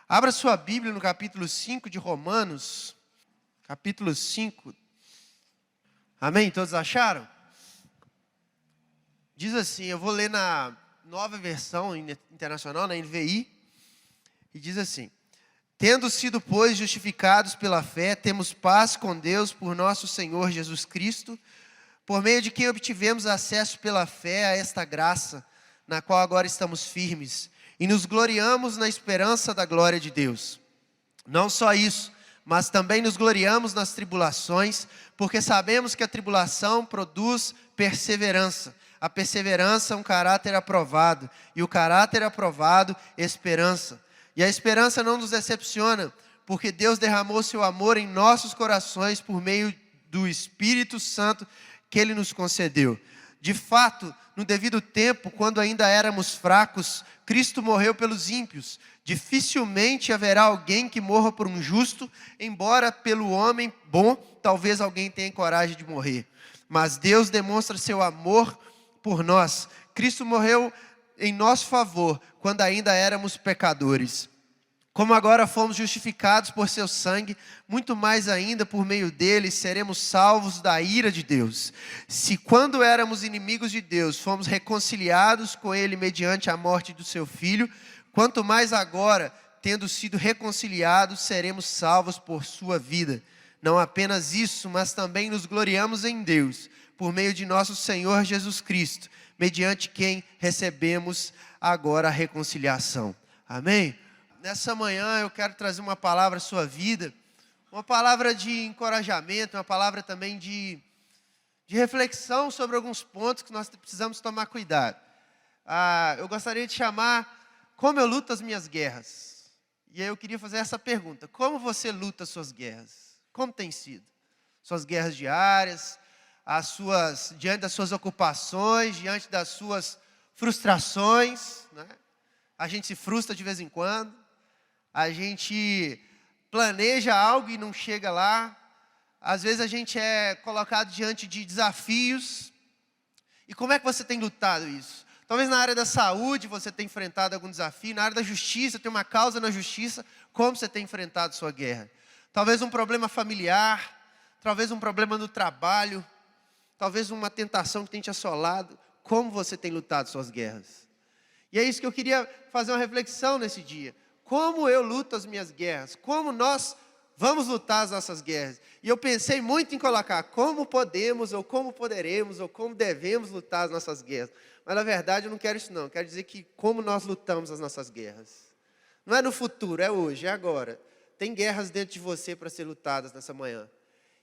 Abra sua Bíblia no capítulo 5 de Romanos. Capítulo 5. Amém? Todos acharam? Diz assim, eu vou ler na nova versão internacional, na NVI. E diz assim: Tendo sido, pois, justificados pela fé, temos paz com Deus por nosso Senhor Jesus Cristo, por meio de quem obtivemos acesso pela fé a esta graça, na qual agora estamos firmes, e nos gloriamos na esperança da glória de Deus. Não só isso, mas também nos gloriamos nas tribulações, porque sabemos que a tribulação produz perseverança. A perseverança, um caráter aprovado, e o caráter aprovado, esperança. E a esperança não nos decepciona, porque Deus derramou seu amor em nossos corações por meio do Espírito Santo que Ele nos concedeu. De fato, no devido tempo, quando ainda éramos fracos, Cristo morreu pelos ímpios. Dificilmente haverá alguém que morra por um justo, embora pelo homem bom, talvez alguém tenha coragem de morrer. Mas Deus demonstra seu amor por nós. Cristo morreu em nosso favor, quando ainda éramos pecadores. Como agora fomos justificados por seu sangue, muito mais ainda por meio dele seremos salvos da ira de Deus. Se quando éramos inimigos de Deus, fomos reconciliados com ele mediante a morte do seu filho, quanto mais agora, tendo sido reconciliados, seremos salvos por sua vida. Não apenas isso, mas também nos gloriamos em Deus, por meio de nosso Senhor Jesus Cristo, mediante quem recebemos agora a reconciliação. Amém? Nessa manhã eu quero trazer uma palavra à sua vida, uma palavra de encorajamento, uma palavra também de reflexão sobre alguns pontos que nós precisamos tomar cuidado. Eu gostaria de chamar como eu luto as minhas guerras. E aí eu queria fazer essa pergunta: como você luta as suas guerras? Como tem sido? Suas guerras diárias, diante das suas ocupações, diante das suas frustrações, né? A gente se frustra de vez em quando, a gente planeja algo e não chega lá, às vezes a gente é colocado diante de desafios. E como é que você tem lutado isso? Talvez na área da saúde você tenha enfrentado algum desafio, na área da justiça, tem uma causa na justiça, como você tem enfrentado sua guerra? Talvez um problema familiar, talvez um problema no trabalho, talvez uma tentação que tem te assolado. Como você tem lutado suas guerras? E é isso que eu queria fazer uma reflexão nesse dia. Como eu luto as minhas guerras? Como nós vamos lutar as nossas guerras? E eu pensei muito em colocar como podemos, ou como poderemos, ou como devemos lutar as nossas guerras. Mas na verdade eu não quero isso não. Eu quero dizer que como nós lutamos as nossas guerras. Não é no futuro, é hoje, é agora. Tem guerras dentro de você para ser lutadas nessa manhã.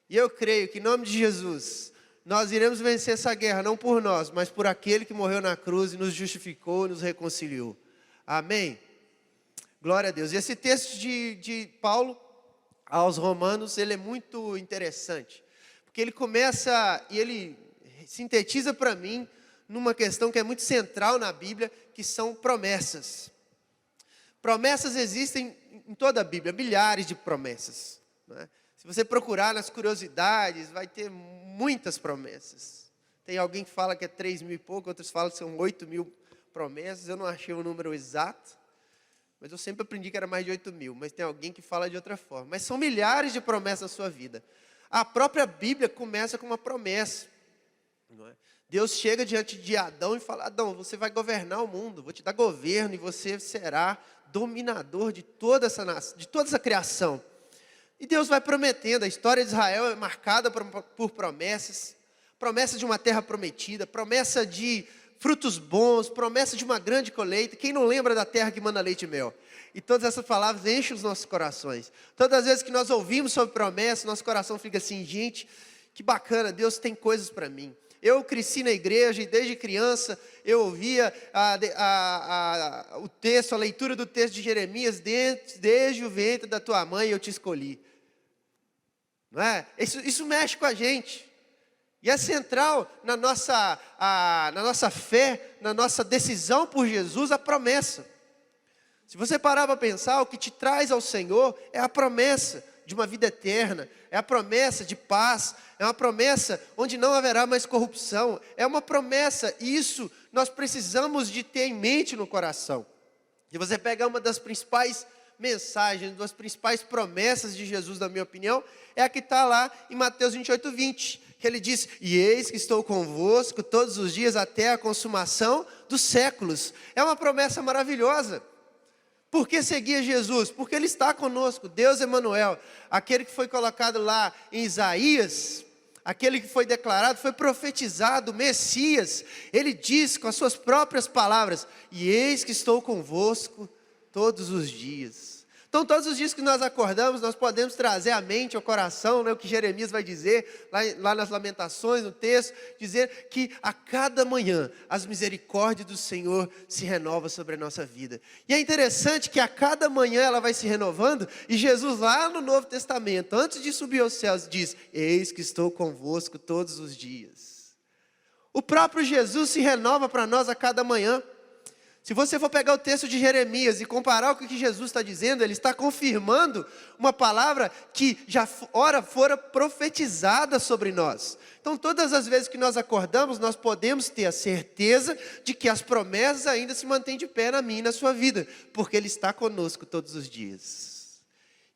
E eu creio que em nome de Jesus, nós iremos vencer essa guerra, não por nós, mas por aquele que morreu na cruz e nos justificou e nos reconciliou. Amém? Glória a Deus. E esse texto de Paulo aos Romanos, ele é muito interessante. Porque ele começa e ele sintetiza para mim numa questão que é muito central na Bíblia, que são promessas. Promessas existem em toda a Bíblia, milhares de promessas, né? Se você procurar nas curiosidades, vai ter muitas promessas. Tem alguém que fala que é 3.000 e pouco, outros falam que são 8.000 promessas. Eu não achei o número exato, mas eu sempre aprendi que era mais de 8.000. Mas tem alguém que fala de outra forma. Mas são milhares de promessas na sua vida. A própria Bíblia começa com uma promessa, não é? Deus chega diante de Adão e fala: Adão, você vai governar o mundo, vou te dar governo e você será dominador de toda essa criação. E Deus vai prometendo. A história de Israel é marcada por promessas. Promessa de uma terra prometida, promessa de frutos bons, promessa de uma grande colheita. Quem não lembra da terra que manda leite e mel? E todas essas palavras enchem os nossos corações. Todas as vezes que nós ouvimos sobre promessa, nosso coração fica assim: gente, que bacana, Deus tem coisas para mim. Eu cresci na igreja e desde criança eu ouvia o texto, a leitura do texto de Jeremias: desde o ventre da tua mãe eu te escolhi. Não é? Isso mexe com a gente. E é central na nossa fé, na nossa decisão por Jesus, a promessa. Se você parar para pensar, o que te traz ao Senhor é a promessa de uma vida eterna, é a promessa de paz, é uma promessa onde não haverá mais corrupção, é uma promessa, e isso nós precisamos de ter em mente no coração. Se você pegar uma das principais mensagens, uma das principais promessas de Jesus, na minha opinião, é a que está lá em Mateus 28:20, que ele diz: e eis que estou convosco todos os dias até a consumação dos séculos. É uma promessa maravilhosa. Por que seguir Jesus? Porque Ele está conosco, Deus Emanuel, aquele que foi colocado lá em Isaías, aquele que foi declarado, foi profetizado, Messias. Ele diz com as suas próprias palavras: e eis que estou convosco todos os dias. Então, todos os dias que nós acordamos, nós podemos trazer à mente, ao coração, né, o que Jeremias vai dizer, lá nas Lamentações, no texto, dizer que a cada manhã, as misericórdias do Senhor se renovam sobre a nossa vida. E é interessante que a cada manhã ela vai se renovando, e Jesus lá no Novo Testamento, antes de subir aos céus, diz: eis que estou convosco todos os dias. O próprio Jesus se renova para nós a cada manhã. Se você for pegar o texto de Jeremias e comparar com o que Jesus está dizendo, ele está confirmando uma palavra que já ora fora profetizada sobre nós. Então, todas as vezes que nós acordamos, nós podemos ter a certeza de que as promessas ainda se mantêm de pé na minha e na sua vida, porque Ele está conosco todos os dias.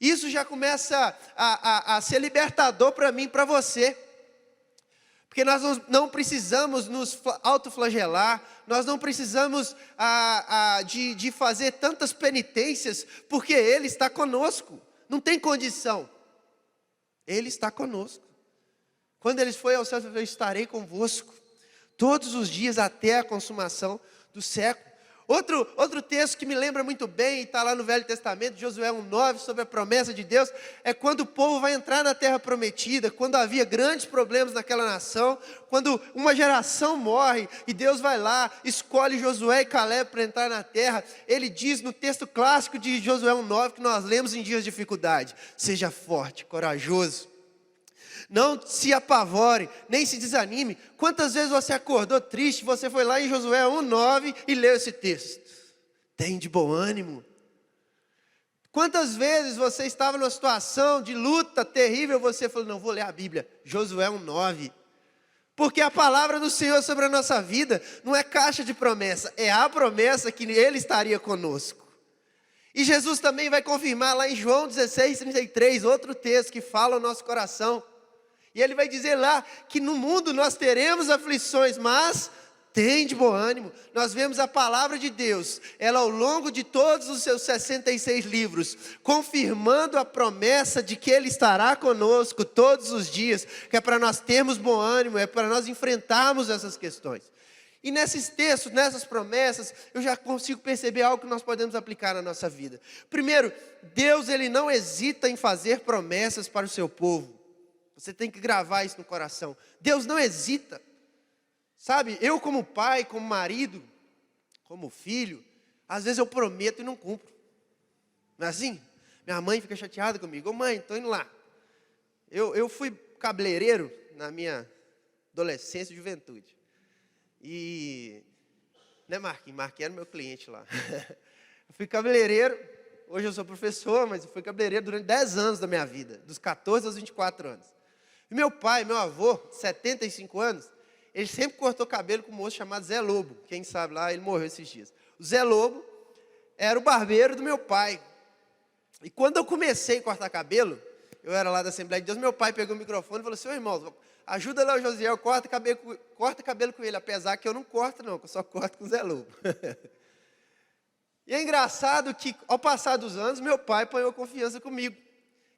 Isso já começa a ser libertador para mim e para você. Porque nós não precisamos nos autoflagelar, nós não precisamos de fazer tantas penitências, porque Ele está conosco, não tem condição. Ele está conosco. Quando Ele foi ao céu, eu estarei convosco, todos os dias até a consumação do século. Outro texto que me lembra muito bem, está lá no Velho Testamento, Josué 1:9, sobre a promessa de Deus, é quando o povo vai entrar na terra prometida, quando havia grandes problemas naquela nação, quando uma geração morre, e Deus vai lá, escolhe Josué e Caleb para entrar na terra. Ele diz no texto clássico de Josué 1:9, que nós lemos em dias de dificuldade: seja forte, corajoso, não se apavore, nem se desanime. Quantas vezes você acordou triste, você foi lá em Josué 1:9 e leu esse texto? Tem de bom ânimo. Quantas vezes você estava numa situação de luta terrível, você falou: não, vou ler a Bíblia, Josué 1:9. Porque a palavra do Senhor sobre a nossa vida não é caixa de promessa, é a promessa que Ele estaria conosco. E Jesus também vai confirmar lá em João 16:33, outro texto que fala ao nosso coração. E Ele vai dizer lá que no mundo nós teremos aflições, mas tem de bom ânimo. Nós vemos a palavra de Deus, ela ao longo de todos os seus 66 livros, confirmando a promessa de que Ele estará conosco todos os dias, que é para nós termos bom ânimo, é para nós enfrentarmos essas questões. E nesses textos, nessas promessas, eu já consigo perceber algo que nós podemos aplicar na nossa vida. Primeiro, Deus Ele não hesita em fazer promessas para o seu povo. Você tem que gravar isso no coração. Deus não hesita. Sabe, eu como pai, como marido, como filho, às vezes eu prometo e não cumpro. Não é assim? Minha mãe fica chateada comigo. Ô mãe, estou indo lá. Eu fui cabeleireiro na minha adolescência e juventude. E, né, Marquinhos? Marquinhos era meu cliente lá. Eu fui cabeleireiro, hoje eu sou professor, mas eu fui cabeleireiro durante 10 anos da minha vida, dos 14 aos 24 anos. E meu pai, meu avô, 75 anos, ele sempre cortou cabelo com um moço chamado Zé Lobo. Quem sabe lá, ele morreu esses dias. O Zé Lobo era o barbeiro do meu pai. E quando eu comecei a cortar cabelo, eu era lá da Assembleia de Deus, meu pai pegou o microfone e falou assim: ô irmão, ajuda lá o Josiel, corta cabelo com ele, apesar que eu não corto não, que eu só corto com o Zé Lobo. E é engraçado que, ao passar dos anos, meu pai ponhou confiança comigo.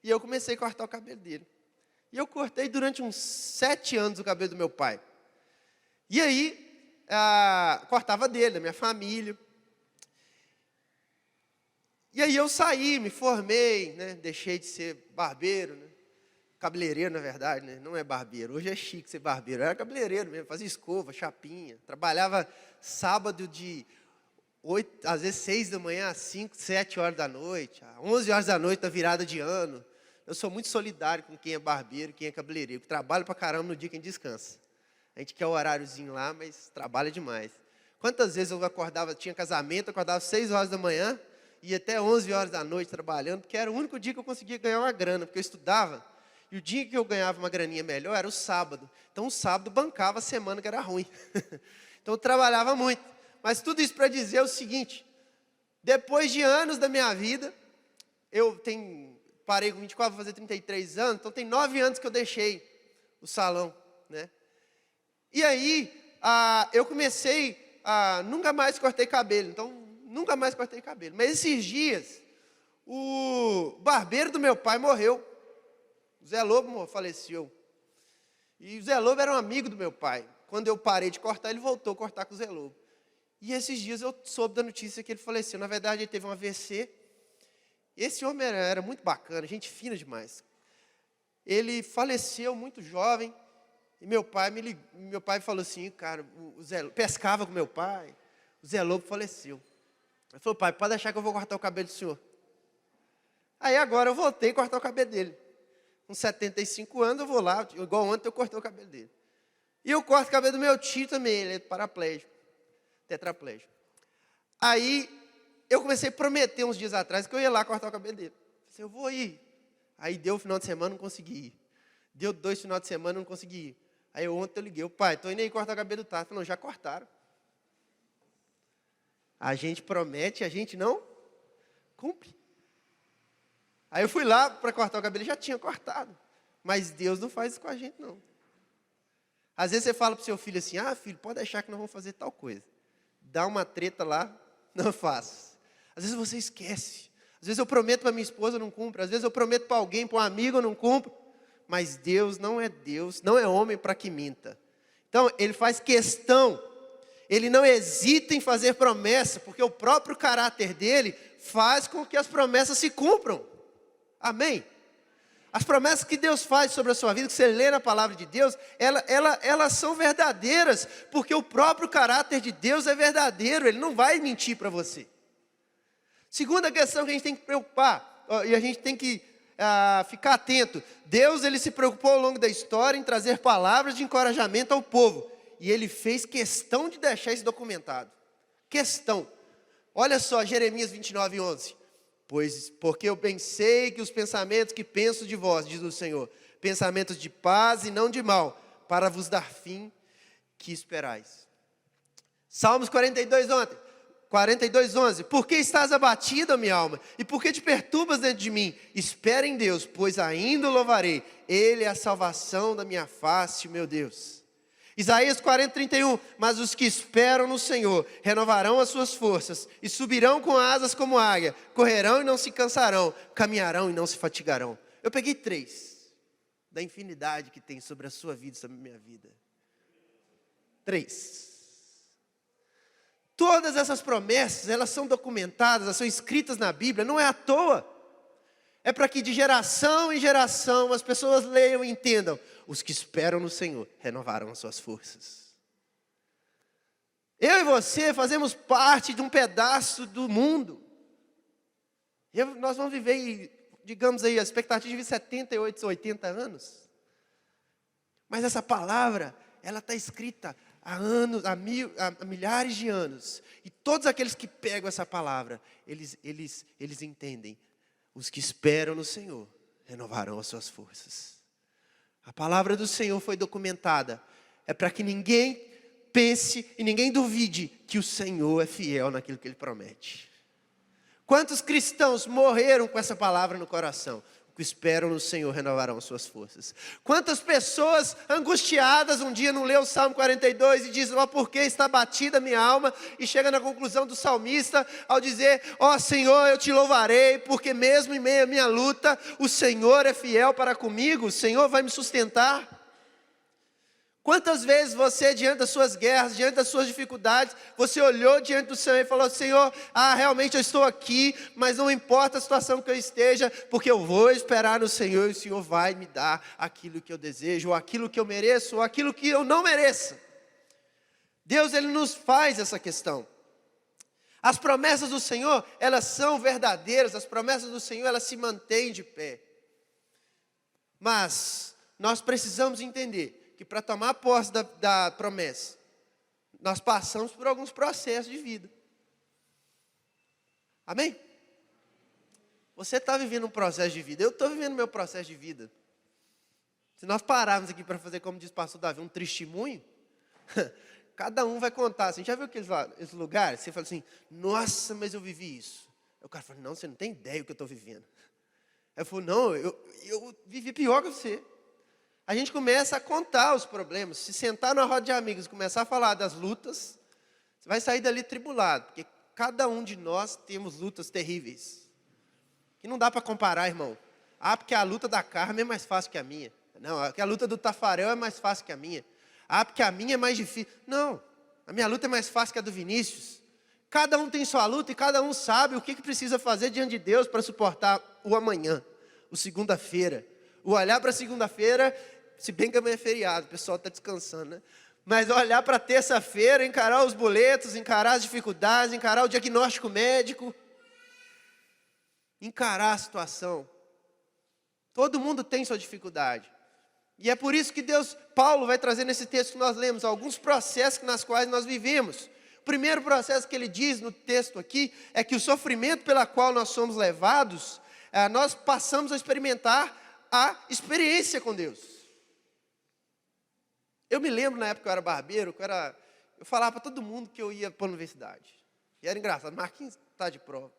E eu comecei a cortar o cabelo dele. E eu cortei durante uns 7 anos o cabelo do meu pai. E aí, cortava dele, da minha família. E aí eu saí, me formei, né? Deixei de ser barbeiro, né? Cabeleireiro, na verdade, né? Não é barbeiro. Hoje é chique ser barbeiro. Eu era cabeleireiro mesmo, fazia escova, chapinha. Trabalhava sábado de 8, às vezes 6 da manhã, às 5, 7 horas da noite, às 11 horas da noite da virada de ano. Eu sou muito solidário com quem é barbeiro, quem é cabeleireiro. Trabalho pra caramba no dia que a gente descansa. A gente quer o horáriozinho lá, mas trabalha demais. Quantas vezes eu acordava, tinha casamento, acordava às 6 horas da manhã, ia até 11 horas da noite trabalhando, porque era o único dia que eu conseguia ganhar uma grana, porque eu estudava. E o dia que eu ganhava uma graninha melhor era o sábado. Então o sábado bancava a semana que era ruim. Então eu trabalhava muito. Mas tudo isso para dizer o seguinte: depois de anos da minha vida, parei com 24, vou fazer 33 anos, então tem 9 anos que eu deixei o salão, né? E aí, eu comecei nunca mais cortei cabelo, então nunca mais cortei cabelo. Mas esses dias, o barbeiro do meu pai morreu. O Zé Lobo faleceu. E o Zé Lobo era um amigo do meu pai. Quando eu parei de cortar, ele voltou a cortar com o Zé Lobo. E esses dias eu soube da notícia que ele faleceu. Na verdade, ele teve um AVC. Esse homem era muito bacana, gente fina demais. Ele faleceu muito jovem. E meu pai falou assim, cara, o Zé pescava com meu pai, o Zé Lobo faleceu. Ele falou, pai, pode deixar que eu vou cortar o cabelo do senhor. Aí agora eu voltei a cortar o cabelo dele. Com 75 anos eu vou lá, igual ontem eu cortei o cabelo dele. E eu corto o cabelo do meu tio também, ele é paraplégico, tetraplégico. Aí eu comecei a prometer uns dias atrás que eu ia lá cortar o cabelo dele. Eu falei, eu vou ir. Aí deu o final de semana, não consegui ir. Deu 2 finais de semana, não consegui ir. Aí ontem eu liguei, pai, estou indo aí cortar o cabelo do Tato. Ele falou, já cortaram. A gente promete, a gente não cumpre. Aí eu fui lá para cortar o cabelo, já tinha cortado. Mas Deus não faz isso com a gente, não. Às vezes você fala para o seu filho assim, filho, pode deixar que nós vamos fazer tal coisa. Dá uma treta lá, não faço. Às vezes você esquece. Às vezes eu prometo para minha esposa, eu não cumpro. Às vezes eu prometo para alguém, para um amigo, eu não cumpro. Mas Deus, não é homem para que minta. Então, Ele faz questão, Ele não hesita em fazer promessa, porque o próprio caráter dEle faz com que as promessas se cumpram. Amém? As promessas que Deus faz sobre a sua vida, que você lê na palavra de Deus, elas são verdadeiras, porque o próprio caráter de Deus é verdadeiro, Ele não vai mentir para você. Segunda questão que a gente tem que preocupar, e a gente tem que ficar atento. Deus, Ele se preocupou ao longo da história em trazer palavras de encorajamento ao povo. E Ele fez questão de deixar isso documentado. Questão. Olha só, Jeremias 29:11. Porque eu bem sei que os pensamentos que penso de vós, diz o Senhor, pensamentos de paz e não de mal, para vos dar fim que esperais. Salmos 42:11. Por que estás abatida, minha alma? E por que te perturbas dentro de mim? Espera em Deus, pois ainda o louvarei. Ele é a salvação da minha face, meu Deus. Isaías 40:31. Mas os que esperam no Senhor renovarão as suas forças e subirão com asas como águia, correrão e não se cansarão, caminharão e não se fatigarão. Eu peguei 3 da infinidade que tem sobre a sua vida e sobre a minha vida. 3. Todas essas promessas, elas são documentadas, elas são escritas na Bíblia, não é à toa. É para que de geração em geração as pessoas leiam e entendam. Os que esperam no Senhor renovarão as suas forças. Eu e você fazemos parte de um pedaço do mundo. Nós vamos viver, digamos aí, a expectativa de 78, 80 anos. Mas essa palavra, ela está escrita há anos, há milhares de anos. E todos aqueles que pegam essa palavra, eles entendem. Os que esperam no Senhor renovarão as suas forças. A palavra do Senhor foi documentada. É para que ninguém pense e ninguém duvide que o Senhor é fiel naquilo que Ele promete. Quantos cristãos morreram com essa palavra no coração? Que esperam no Senhor renovarão as suas forças. Quantas pessoas angustiadas um dia não lê o Salmo 42 e diz, por que está batida a minha alma? E chega na conclusão do salmista ao dizer, Senhor, eu te louvarei, porque mesmo em meio à minha luta, o Senhor é fiel para comigo, o Senhor vai me sustentar. Quantas vezes você, diante das suas guerras, diante das suas dificuldades, você olhou diante do Senhor e falou, Senhor, realmente eu estou aqui, mas não importa a situação que eu esteja, porque eu vou esperar no Senhor e o Senhor vai me dar aquilo que eu desejo, ou aquilo que eu mereço, ou aquilo que eu não mereço. Deus, Ele nos faz essa questão. As promessas do Senhor, elas são verdadeiras, as promessas do Senhor, elas se mantêm de pé. Mas nós precisamos entender que para tomar posse da promessa, nós passamos por alguns processos de vida. Amém? Você está vivendo um processo de vida, eu estou vivendo meu processo de vida. Se nós pararmos aqui para fazer, como diz o pastor Davi, um testemunho, cada um vai contar. Assim, já viu aqueles lugares? Você fala assim, nossa, mas eu vivi isso. Aí o cara falou, não, você não tem ideia do que eu estou vivendo. Aí eu falei, não, eu vivi pior que você. A gente começa a contar os problemas. Se sentar numa roda de amigos e começar a falar das lutas, você vai sair dali tribulado. Porque cada um de nós temos lutas terríveis. Que não dá para comparar, irmão. Ah, porque a luta da Carmen é mais fácil que a minha. Não, porque a luta do Tafarel é mais fácil que a minha. Ah, porque a minha é mais difícil. Não, a minha luta é mais fácil que a do Vinícius. Cada um tem sua luta e cada um sabe o que precisa fazer diante de Deus para suportar o amanhã, o segunda-feira. O olhar para segunda-feira, se bem que amanhã é feriado, o pessoal está descansando, né? Mas olhar para terça-feira, encarar os boletos, encarar as dificuldades, encarar o diagnóstico médico, encarar a situação. Todo mundo tem sua dificuldade. E é por isso que Paulo vai trazer nesse texto que nós lemos, alguns processos nas quais nós vivemos. O primeiro processo que ele diz no texto aqui, é que o sofrimento pela qual nós somos levados, nós passamos a experimentar a experiência com Deus. Eu me lembro na época que eu era barbeiro, eu falava para todo mundo que eu ia para a universidade. E era engraçado, Marquinhos está de prova.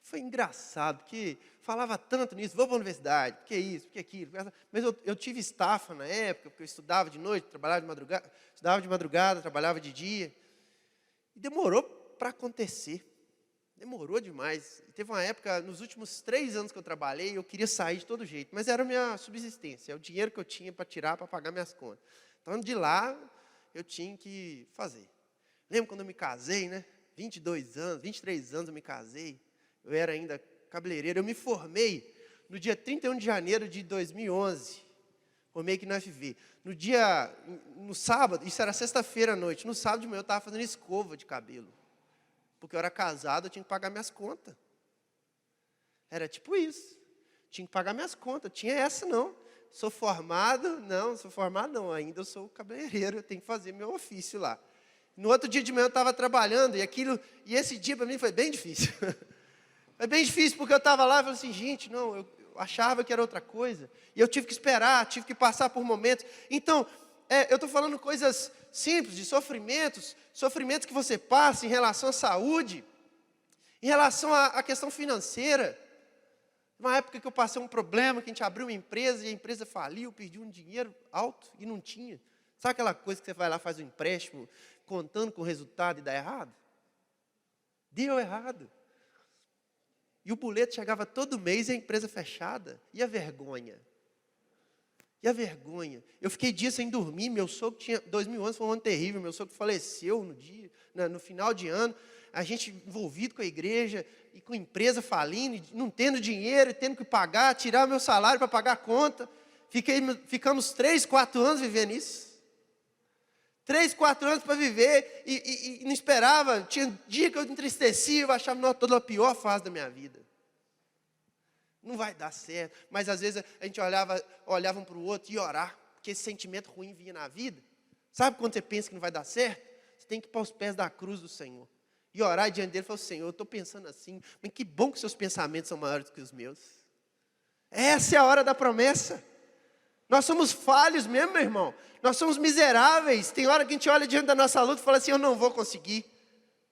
Foi engraçado, porque falava tanto nisso, vou para a universidade, porque isso, porque aquilo. Mas eu tive estafa na época, porque eu estudava de noite, trabalhava de madrugada, estudava de madrugada, trabalhava de dia. E demorou para acontecer. Demorou demais. E teve uma época, nos últimos 3 anos que eu trabalhei, eu queria sair de todo jeito, mas era a minha subsistência, é o dinheiro que eu tinha para tirar, para pagar minhas contas. Então, de lá, eu tinha que fazer. Lembro quando eu me casei, né? 22 anos, 23 anos eu me casei. Eu era ainda cabeleireiro. Eu me formei no dia 31 de janeiro de 2011. Formei aqui na FV. No sábado, isso era sexta-feira à noite. No sábado de manhã eu estava fazendo escova de cabelo. Porque eu era casado, eu tinha que pagar minhas contas. Era tipo isso. Tinha que pagar minhas contas. Tinha essa não. Sou formado não. Ainda eu sou cabeleireiro, eu tenho que fazer meu ofício lá. No outro dia de manhã eu estava trabalhando e esse dia para mim foi bem difícil. Foi bem difícil porque eu estava lá e falei assim, gente, não, eu achava que era outra coisa. E eu tive que esperar, tive que passar por momentos. Então, eu estou falando coisas simples, de sofrimentos que você passa em relação à saúde, em relação à questão financeira. Uma época que eu passei um problema, que a gente abriu uma empresa e a empresa faliu, pediu um dinheiro alto e não tinha. Sabe aquela coisa que você vai lá, faz um empréstimo, contando com o resultado e dá errado? Deu errado. E o boleto chegava todo mês e a empresa fechada. E a vergonha? Eu fiquei dias sem dormir. Meu sogro tinha... 2011 foi um ano terrível. Meu sogro faleceu no final de ano. A gente envolvido com a igreja e com a empresa falindo, não tendo dinheiro, tendo que pagar, tirar meu salário para pagar a conta. Ficamos 3, 4 anos vivendo isso. 3, 4 anos para viver e não esperava. Tinha dia que eu entristecia, eu achava, não, toda a pior fase da minha vida. Não vai dar certo. Mas às vezes a gente olhava um para o outro e orar, porque esse sentimento ruim vinha na vida. Sabe quando você pensa que não vai dar certo? Você tem que ir para os pés da cruz do Senhor. E orar diante dele e falar, Senhor, eu estou pensando assim, mas que bom que seus pensamentos são maiores do que os meus. Essa é a hora da promessa. Nós somos falhos mesmo, meu irmão. Nós somos miseráveis. Tem hora que a gente olha diante da nossa luta e fala assim, eu não vou conseguir.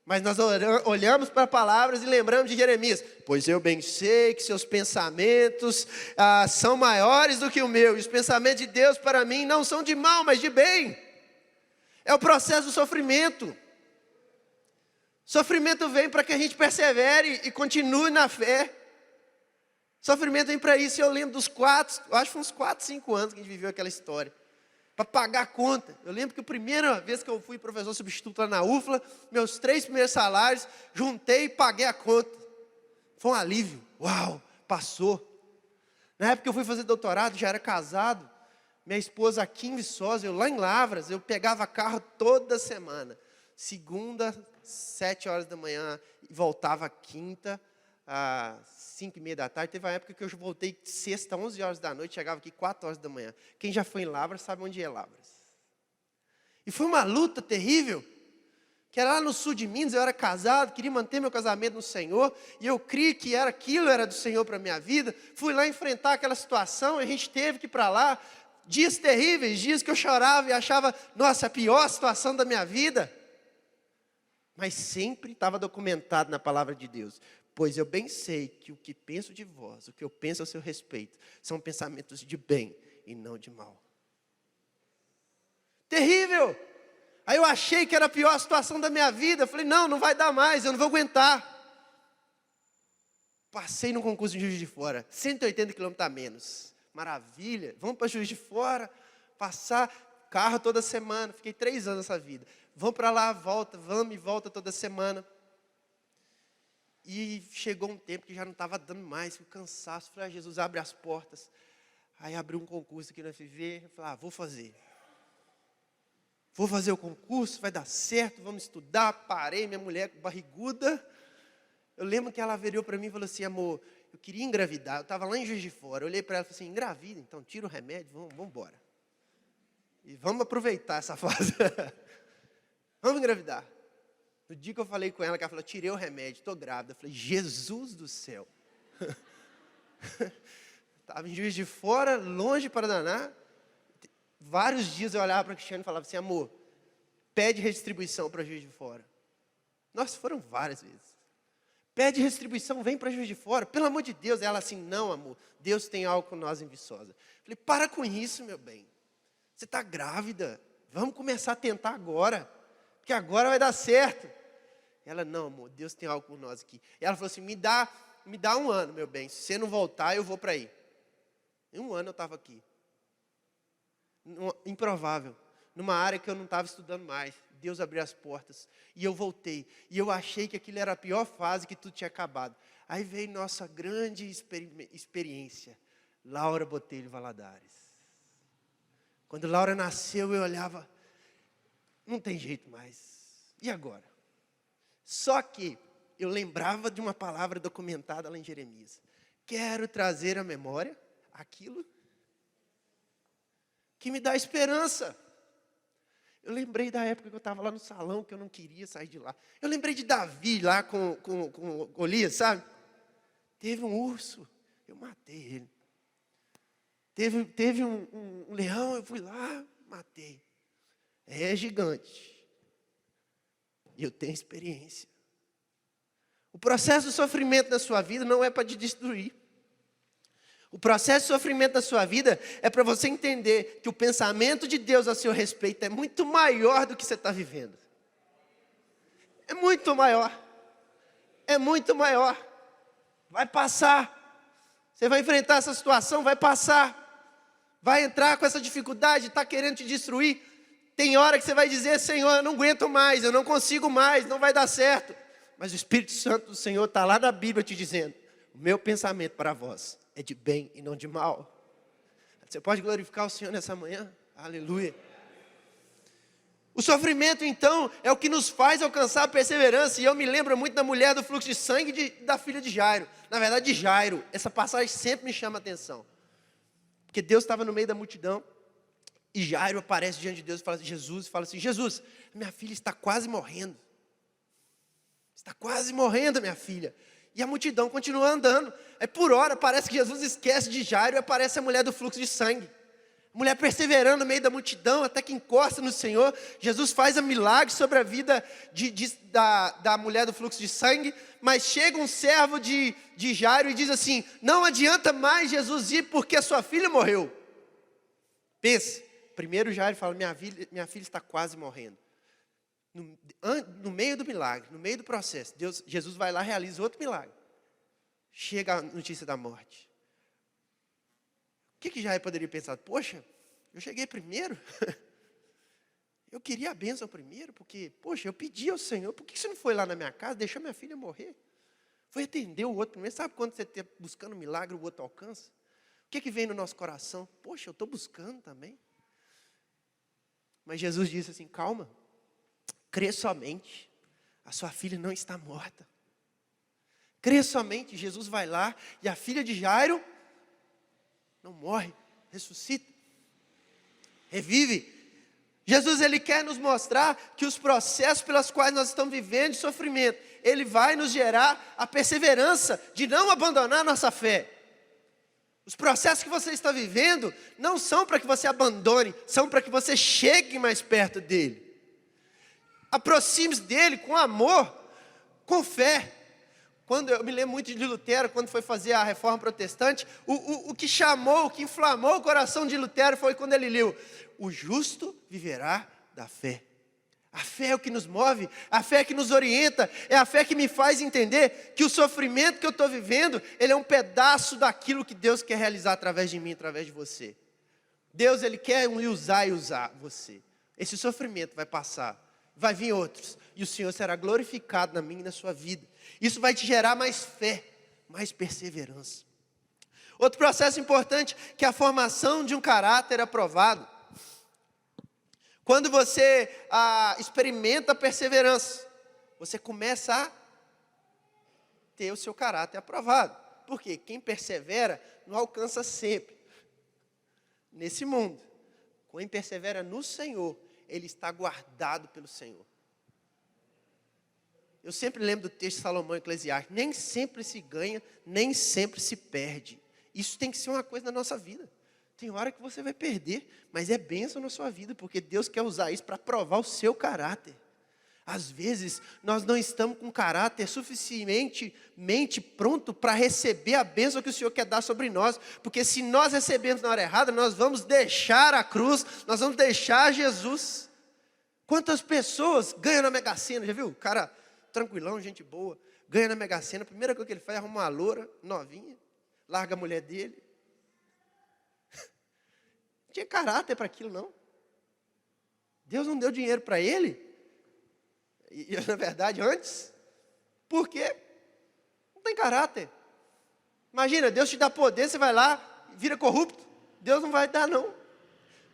Mas nós olhamos para palavras e lembramos de Jeremias. Pois eu bem sei que seus pensamentos são maiores do que o meu. E os pensamentos de Deus para mim não são de mal, mas de bem. É o processo do sofrimento. Sofrimento vem para que a gente persevere e continue na fé. Sofrimento vem para isso. Eu lembro dos 4, acho que foi uns 4, 5 anos que a gente viveu aquela história. Para pagar a conta. Eu lembro que a primeira vez que eu fui professor substituto lá na UFLA, meus 3 primeiros salários, juntei e paguei a conta. Foi um alívio. Uau, passou. Na época que eu fui fazer doutorado, já era casado. Minha esposa aqui em Viçosa, eu lá em Lavras, eu pegava carro toda semana. Segunda, 7 horas da manhã, e voltava quinta, às 5h30 da tarde. Teve uma época que eu voltei sexta, 11 horas da noite, chegava aqui 4 horas da manhã. Quem já foi em Lavras sabe onde é Lavras. E foi uma luta terrível, que era lá no sul de Minas, eu era casado, queria manter meu casamento no Senhor, e eu criei que aquilo era do Senhor para a minha vida. Fui lá enfrentar aquela situação, e a gente teve que ir para lá. Dias terríveis, dias que eu chorava e achava, nossa, a pior situação da minha vida. Mas sempre estava documentado na palavra de Deus. Pois eu bem sei que o que penso de vós, o que eu penso a seu respeito, são pensamentos de bem e não de mal. Terrível! Aí eu achei que era a pior situação da minha vida. Eu falei, não vai dar mais, eu não vou aguentar. Passei no concurso de Juiz de Fora, 180 quilômetros a menos. Maravilha, vamos para Juiz de Fora, passar carro toda semana. Fiquei 3 anos nessa vida. Vamos para lá, volta, vamos e volta toda semana. E chegou um tempo que já não estava dando mais, fui cansaço. Falei, Jesus, abre as portas. Aí abriu um concurso aqui na FV, eu falei, vou fazer. Vou fazer o concurso, vai dar certo, vamos estudar. Parei, minha mulher barriguda. Eu lembro que ela virou para mim e falou assim, amor, eu queria engravidar. Eu estava lá em Juiz de Fora. Eu olhei para ela e falei assim, engravida, então tira o remédio, vamos embora. E vamos aproveitar essa fase. Vamos engravidar. No dia que eu falei com ela, que ela falou, tirei o remédio, estou grávida. Eu falei, Jesus do céu. Estava em Juiz de Fora, longe para danar. Vários dias eu olhava para a Cristiane e falava assim, amor, pede restribuição para Juiz de Fora. Nossa, foram várias vezes. Pede restribuição, vem para Juiz de Fora, pelo amor de Deus. Ela assim, não amor, Deus tem algo com nós em Viçosa. Falei, para com isso, meu bem. Você está grávida, vamos começar a tentar agora, porque agora vai dar certo. Ela, não amor, Deus tem algo com nós aqui. E ela falou assim, me dá 1 ano, meu bem, se você não voltar, eu vou para aí. Em 1 ano eu estava aqui. Improvável, numa área que eu não estava estudando mais. Deus abriu as portas, e eu voltei, e eu achei que aquilo era a pior fase, que tudo tinha acabado. Aí veio nossa grande experiência, Laura Botelho Valadares. Quando Laura nasceu, eu olhava, não tem jeito mais, e agora? Só que eu lembrava de uma palavra documentada lá em Jeremias, quero trazer à memória aquilo que me dá esperança. Eu lembrei da época que eu estava lá no salão, que eu não queria sair de lá. Eu lembrei de Davi lá com Golias, sabe? Teve um urso, eu matei ele. Teve um leão, eu fui lá, matei. É gigante. E eu tenho experiência. O processo de sofrimento da sua vida não é para te destruir. O processo de sofrimento da sua vida é para você entender que o pensamento de Deus a seu respeito é muito maior do que você está vivendo. É muito maior. É muito maior. Vai passar. Você vai enfrentar essa situação, vai passar. Vai entrar com essa dificuldade, está querendo te destruir. Tem hora que você vai dizer, Senhor, eu não aguento mais, eu não consigo mais, não vai dar certo. Mas o Espírito Santo do Senhor está lá na Bíblia te dizendo, o meu pensamento para vós é de bem e não de mal. Você pode glorificar o Senhor nessa manhã? Aleluia. O sofrimento, então, é o que nos faz alcançar a perseverança. E eu me lembro muito da mulher do fluxo de sangue da filha de Jairo. Na verdade, de Jairo. Essa passagem sempre me chama a atenção. Porque Deus estava no meio da multidão. E Jairo aparece diante de Deus e fala, Jesus, minha filha está quase morrendo. Está quase morrendo, minha filha. E a multidão continua andando. Por hora, parece que Jesus esquece de Jairo e aparece a mulher do fluxo de sangue. A mulher perseverando no meio da multidão, até que encosta no Senhor. Jesus faz um milagre sobre a vida da mulher do fluxo de sangue. Mas chega um servo de Jairo e diz assim, não adianta mais Jesus ir porque a sua filha morreu. Pensa, primeiro Jairo fala, minha filha está quase morrendo. No meio do milagre, no meio do processo, Jesus vai lá e realiza outro milagre. Chega a notícia da morte. O que Jairo poderia pensar? Poxa, eu cheguei primeiro. Eu queria a bênção primeiro, porque, poxa, eu pedi ao Senhor, por que você não foi lá na minha casa, deixou minha filha morrer? Foi atender o outro primeiro. Sabe quando você está buscando um milagre, o outro alcança? O que vem no nosso coração? Poxa, eu estou buscando também. Mas Jesus disse assim, calma. Crê somente, a sua filha não está morta. Crê somente, Jesus vai lá e a filha de Jairo não morre, ressuscita, revive. Jesus, ele quer nos mostrar que os processos pelos quais nós estamos vivendo de sofrimento, ele vai nos gerar a perseverança de não abandonar a nossa fé. Os processos que você está vivendo não são para que você abandone, são para que você chegue mais perto dele. Aproxime-se dele com amor, com fé. Quando eu me lembro muito de Lutero, quando foi fazer a Reforma Protestante, o que chamou, o que inflamou o coração de Lutero foi quando ele leu: o justo viverá da fé. A fé é o que nos move, a fé é que nos orienta, é a fé que me faz entender que o sofrimento que eu estou vivendo, ele é um pedaço daquilo que Deus quer realizar através de mim, através de você. Deus, Ele quer me usar e usar você. Esse sofrimento vai passar, vai vir outros, e o Senhor será glorificado na minha e na sua vida. Isso vai te gerar mais fé, mais perseverança. Outro processo importante, que é a formação de um caráter aprovado. Quando você experimenta a perseverança, você começa a ter o seu caráter aprovado. Por quê? Quem persevera não alcança sempre. Nesse mundo, quem persevera no Senhor, ele está guardado pelo Senhor. Eu sempre lembro do texto de Salomão em Eclesiastes: nem sempre se ganha, nem sempre se perde. Isso tem que ser uma coisa na nossa vida. Tem hora que você vai perder, mas é bênção na sua vida, porque Deus quer usar isso para provar o seu caráter. Às vezes, nós não estamos com caráter suficientemente pronto para receber a bênção que o Senhor quer dar sobre nós. Porque se nós recebemos na hora errada, nós vamos deixar a cruz, nós vamos deixar Jesus. Quantas pessoas ganham na Mega Sena, já viu? O cara tranquilão, gente boa, ganha na Mega Sena, a primeira coisa que ele faz é arrumar uma loura novinha, larga a mulher dele. Não tinha caráter para aquilo, não. Deus não deu dinheiro para ele. E, na verdade, antes. Por quê? Não tem caráter. Imagina, Deus te dá poder, você vai lá, vira corrupto. Deus não vai dar, não.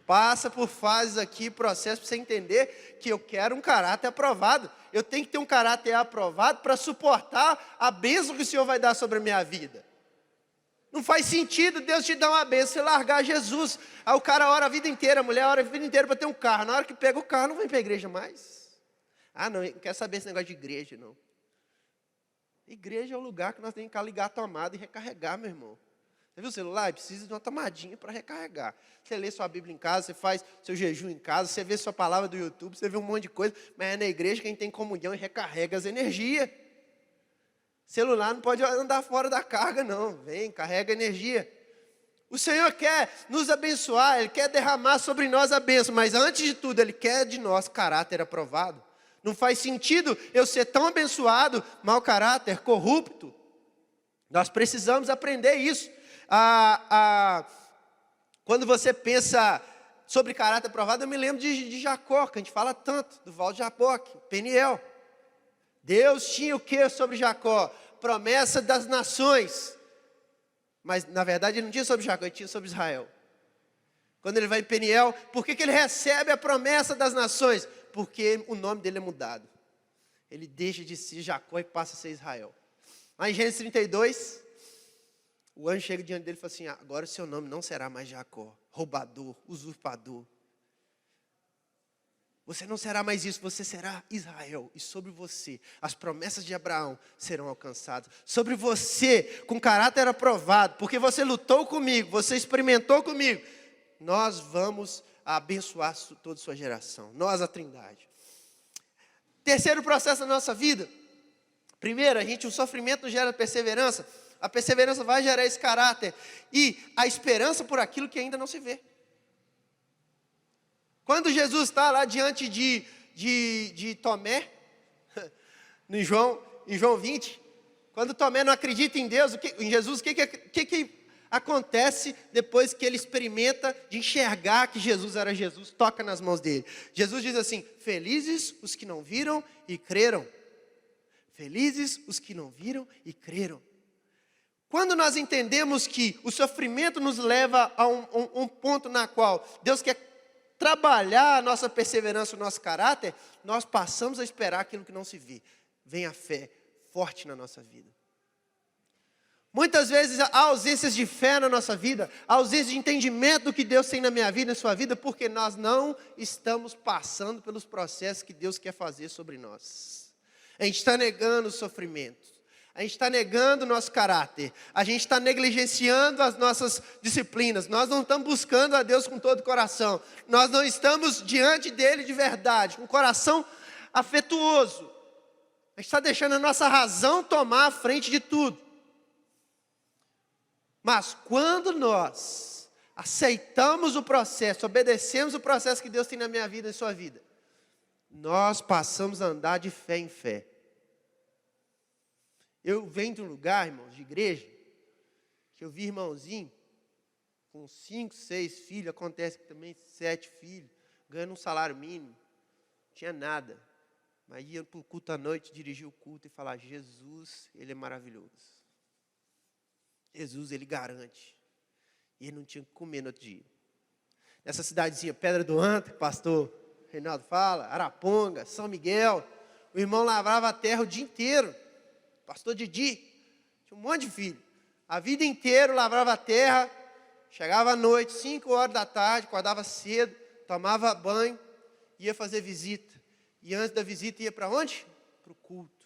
Passa por fases aqui, processo, para você entender que eu quero um caráter aprovado. Eu tenho que ter um caráter aprovado para suportar a bênção que o Senhor vai dar sobre a minha vida. Não faz sentido Deus te dar uma bênção e largar Jesus. Aí o cara ora a vida inteira, a mulher ora a vida inteira para ter um carro. Na hora que pega o carro, não vem para a igreja mais. Ah, não quero saber esse negócio de igreja, não. Igreja é o lugar que nós temos que ligar a tomada e recarregar, meu irmão. Você viu o celular? Precisa de uma tomadinha para recarregar. Você lê sua Bíblia em casa, você faz seu jejum em casa, você vê sua palavra do YouTube, você vê um monte de coisa, mas é na igreja que a gente tem comunhão e recarrega as energias. Celular não pode andar fora da carga, não. Vem, carrega energia. O Senhor quer nos abençoar, Ele quer derramar sobre nós a bênção, mas antes de tudo, Ele quer de nós caráter aprovado. Não faz sentido eu ser tão abençoado, mau caráter, corrupto. Nós precisamos aprender isso. Quando você pensa sobre caráter aprovado, eu me lembro de Jacó, que a gente fala tanto, do Val de Jaboque, Peniel. Deus tinha o que sobre Jacó? Promessa das nações. Mas, na verdade, ele não tinha sobre Jacó, ele tinha sobre Israel. Quando ele vai em Peniel, por que ele recebe a promessa das nações? Porque o nome dele é mudado. Ele deixa de ser Jacó e passa a ser Israel. Lá em Gênesis 32, o anjo chega diante dele e fala assim: agora o seu nome não será mais Jacó, roubador, usurpador. Você não será mais isso, você será Israel. E sobre você, as promessas de Abraão serão alcançadas. Sobre você, com caráter aprovado, porque você lutou comigo, você experimentou comigo, nós vamos abençoar toda a sua geração. Nós, a Trindade. Terceiro processo da nossa vida. Primeiro, o sofrimento gera perseverança. A perseverança vai gerar esse caráter. E a esperança por aquilo que ainda não se vê. Quando Jesus está lá diante de Tomé, em João 20, quando Tomé não acredita em Deus, em Jesus, o que acontece depois que ele experimenta de enxergar que Jesus era Jesus, toca nas mãos dele? Jesus diz assim: felizes os que não viram e creram. Felizes os que não viram e creram. Quando nós entendemos que o sofrimento nos leva a um ponto na qual Deus quer trabalhar a nossa perseverança, o nosso caráter, nós passamos a esperar aquilo que não se vê. Vem a fé forte na nossa vida. Muitas vezes há ausências de fé na nossa vida, há ausência de entendimento do que Deus tem na minha vida, na sua vida, porque nós não estamos passando pelos processos que Deus quer fazer sobre nós. A gente está negando os sofrimentos. A gente está negando o nosso caráter. A gente está negligenciando as nossas disciplinas. Nós não estamos buscando a Deus com todo o coração. Nós não estamos diante dele de verdade, com o coração afetuoso. A gente está deixando a nossa razão tomar a frente de tudo. Mas quando nós aceitamos o processo, obedecemos o processo que Deus tem na minha vida e na sua vida, nós passamos a andar de fé em fé. Eu venho de um lugar, irmãos, de igreja, que eu vi irmãozinho, com 5, 6 filhos, acontece que também 7 filhos, ganhando um salário mínimo, não tinha nada. Mas ia para o culto à noite, dirigir o culto e falar, Jesus, Ele é maravilhoso. Jesus, Ele garante. E ele não tinha que comer no outro dia. Nessa cidadezinha, Pedra do Anta, que o pastor Reinaldo fala, Araponga, São Miguel, o irmão lavrava a terra o dia inteiro. Pastor Didi, tinha um monte de filho. A vida inteira lavrava a terra, chegava à noite, 5 horas da tarde, acordava cedo, tomava banho, ia fazer visita. E antes da visita ia para onde? Para o culto.